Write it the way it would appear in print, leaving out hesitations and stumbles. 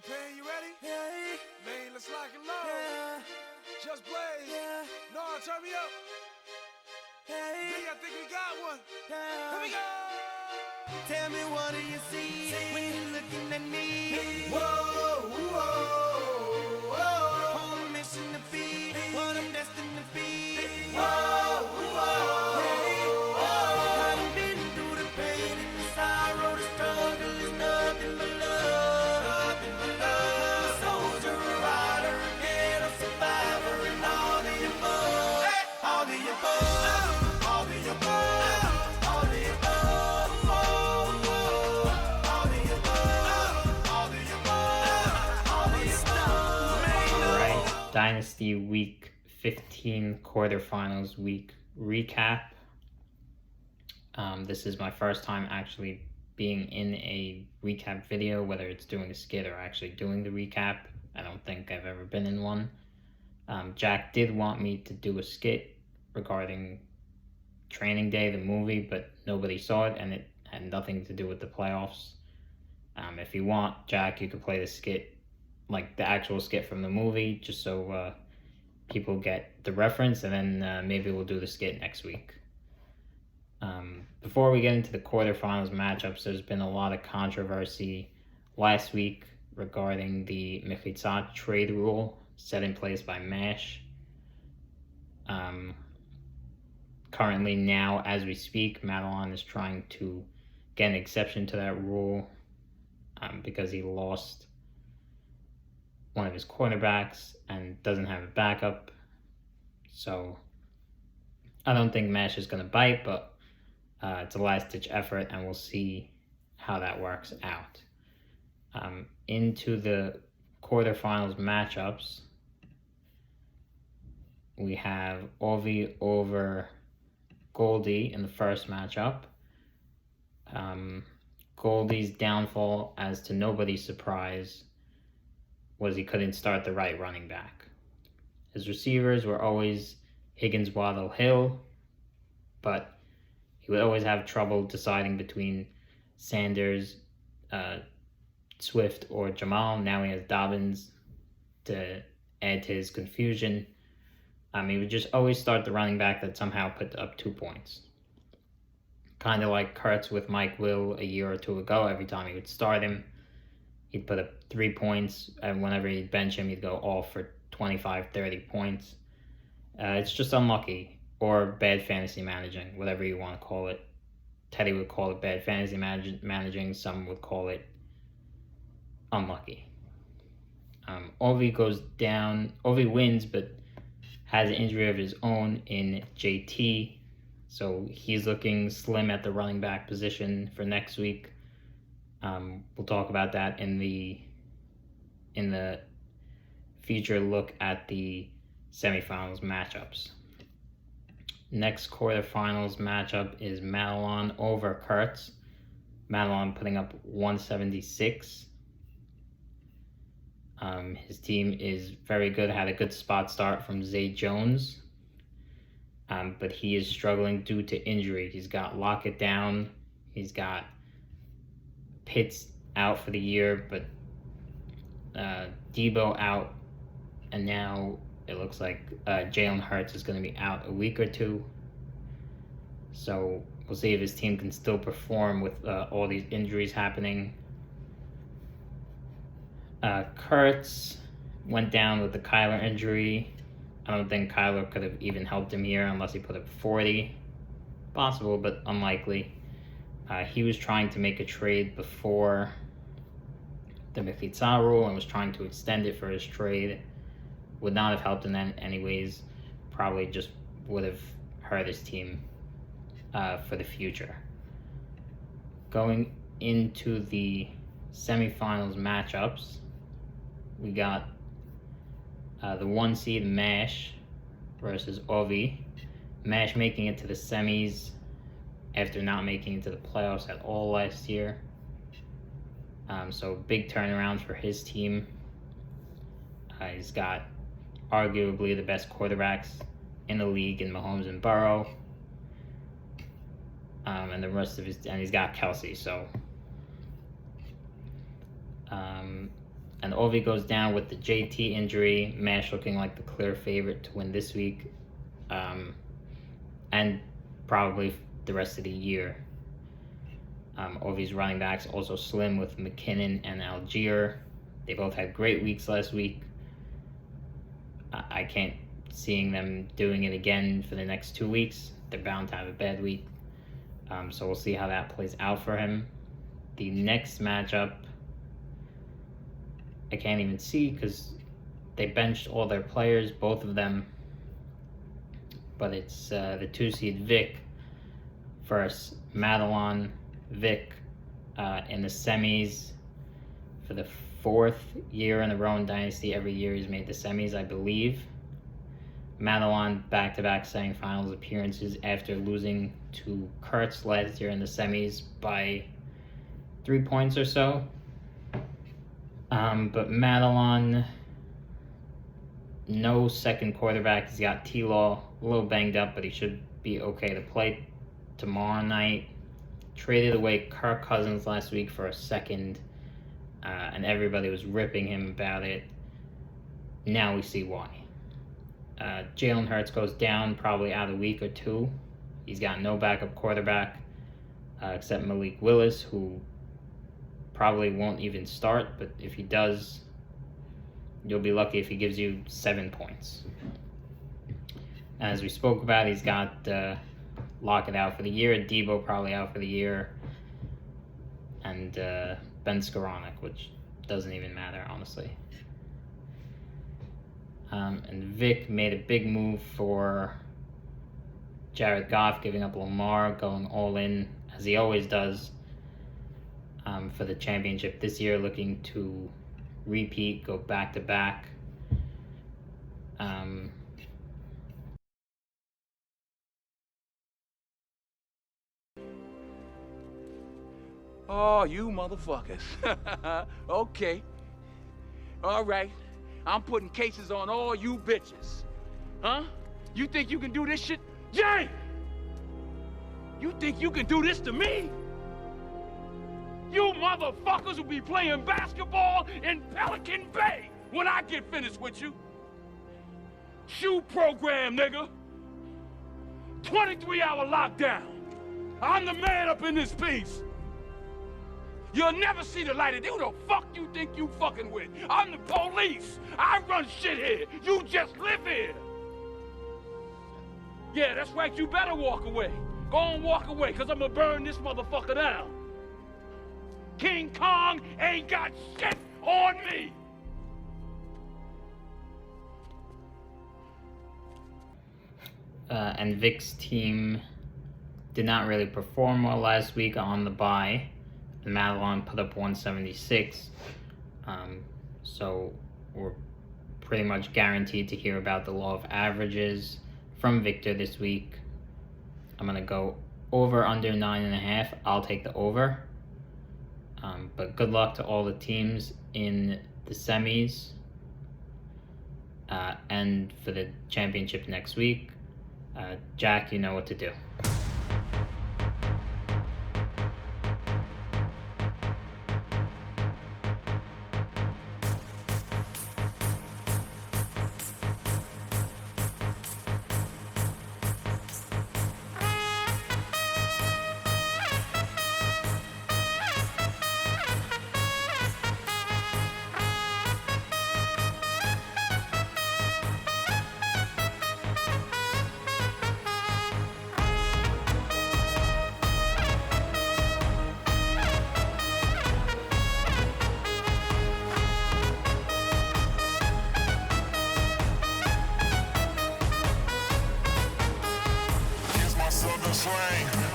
Pain, you ready? Yeah, Man, let's lock and load. yeah, Just blaze. yeah, No, turn me up. B, hey, I think we got one. yeah. Here we go. Tell me, what do you see when you're looking at me? Whoa, whoa, whoa. On a mission to be what I'm destined to be. Whoa, whoa, Hey, whoa. I done been through the pain and the sorrow, the struggle is nothing but love. Nothing but love. A soldier, a rider, a ghetto survivor, and all the above. Hey. All the above. All the above. All the above. All the above. All the above. All the above. All right, Dynasty Week 15 quarterfinals week recap. This is my first time actually being in a recap video, whether it's doing a skit or actually doing the recap. I don't think I've ever been in one. Jack did want me to do a skit regarding Training Day, the movie, but nobody saw it and it had nothing to do with the playoffs. If you want, Jack, you could play the skit, like the actual skit from the movie, just so people get the reference, and then maybe we'll do the skit next week. Before we get into the quarterfinals matchups, there's been a lot of controversy last week regarding the Macabee trade rule set in place by MASH. Currently now, as we speak, Madelon is trying to get an exception to that rule because he lost one of his cornerbacks and doesn't have a backup. So I don't think MASH is going to bite, but it's a last-ditch effort, and we'll see how that works out. Into the quarterfinals matchups, we have Ovi over Goldie in the first matchup. Goldie's downfall, as to nobody's surprise, was he couldn't start the right running back. His receivers were always Higgins, Waddle, Hill, but he would always have trouble deciding between Sanders, Swift, or Jamal. Now he has Dobbins to add to his confusion. He would just always start the running back that somehow put up 2 points. Kind of like Kurtz with Mike Will a year or two ago. Every time he would start him, he'd put up 3 points, and whenever he'd bench him, he'd go off for 25, 30 points. It's just unlucky, or bad fantasy managing, whatever you want to call it. Teddy would call it bad fantasy managing. Some would call it unlucky. Ovi goes down. Ovi wins, but has an injury of his own in JT. So he's looking slim at the running back position for next week. We'll talk about that in the future look at the semifinals matchups. Next quarterfinals matchup is Madelon over Kurtz. Madelon putting up 176. His team is very good, had a good spot start from Zay Jones, but he is struggling due to injury. He's got Lockett down, he's got Pitts out for the year, but Debo out, and now it looks like Jalen Hurts is going to be out a week or two. So we'll see if his team can still perform with all these injuries happening. Kurtz went down with the Kyler injury. I don't think Kyler could have even helped him here unless he put up 40. Possible, but unlikely. He was trying to make a trade before the Macabee rule and was trying to extend it for his trade. Would not have helped him then anyways. Probably just would have hurt his team for the future. Going into the semifinals matchups, we got the 1 seed MASH versus Ovi. MASH making it to the semis after not making it to the playoffs at all last year. So big turnaround for his team. He's got arguably the best quarterbacks in the league in Mahomes and Burrow. And the rest of his, and he's got Kelsey. So And Ovi goes down with the JT injury. Mash looking like the clear favorite to win this week. And probably the rest of the year. Ovi's running backs also slim with McKinnon and Algier. They both had great weeks last week. I can't seeing them doing it again for the next 2 weeks. They're bound to have a bad week. So we'll see how that plays out for him. The next matchup, I can't even see because they benched all their players, both of them. But it's the 2-seed Vic versus Madelon. Vic in the semis for the 4th year in a row in Dynasty. Every year he's made the semis, I believe. Madelon back-to-back semifinals appearances after losing to Kurtz last year in the semis by 3 points or so. But Madelon, no second quarterback. He's got T-Law a little banged up, but he should be okay to play tomorrow night. Traded away Kirk Cousins last week for a second, and everybody was ripping him about it. Now we see why. Jalen Hurts goes down probably out a week or two. He's got no backup quarterback except Malik Willis, who probably won't even start, but if he does, you'll be lucky if he gives you 7 points. As we spoke about, he's got Lockett out for the year, Debo probably out for the year, and Ben Skoranek, which doesn't even matter, honestly. And Vic made a big move for Jared Goff, giving up Lamar, going all in, as he always does, for the championship this year, looking to repeat, go back-to-back. Oh, you motherfuckers. Okay. All right. I'm putting cases on all you bitches. Huh? You think you can do this shit? Jay! You think you can do this to me? You motherfuckers will be playing basketball in Pelican Bay when I get finished with you. Shoe program, nigga. 23-hour lockdown. I'm the man up in this piece. You'll never see the light of who the fuck you think you fucking with. I'm the police. I run shit here. You just live here. Yeah, that's right. You better walk away. Go on, walk away, because I'm going to burn this motherfucker down. King Kong ain't got shit on me. And Vic's team did not really perform well last week on the bye. And Madelon put up 176. So we're pretty much guaranteed to hear about the law of averages from Victor this week. I'm going to go over under 9.5. I'll take the over. But good luck to all the teams in the semis and for the championship next week. Jack, you know what to do. Southern slang.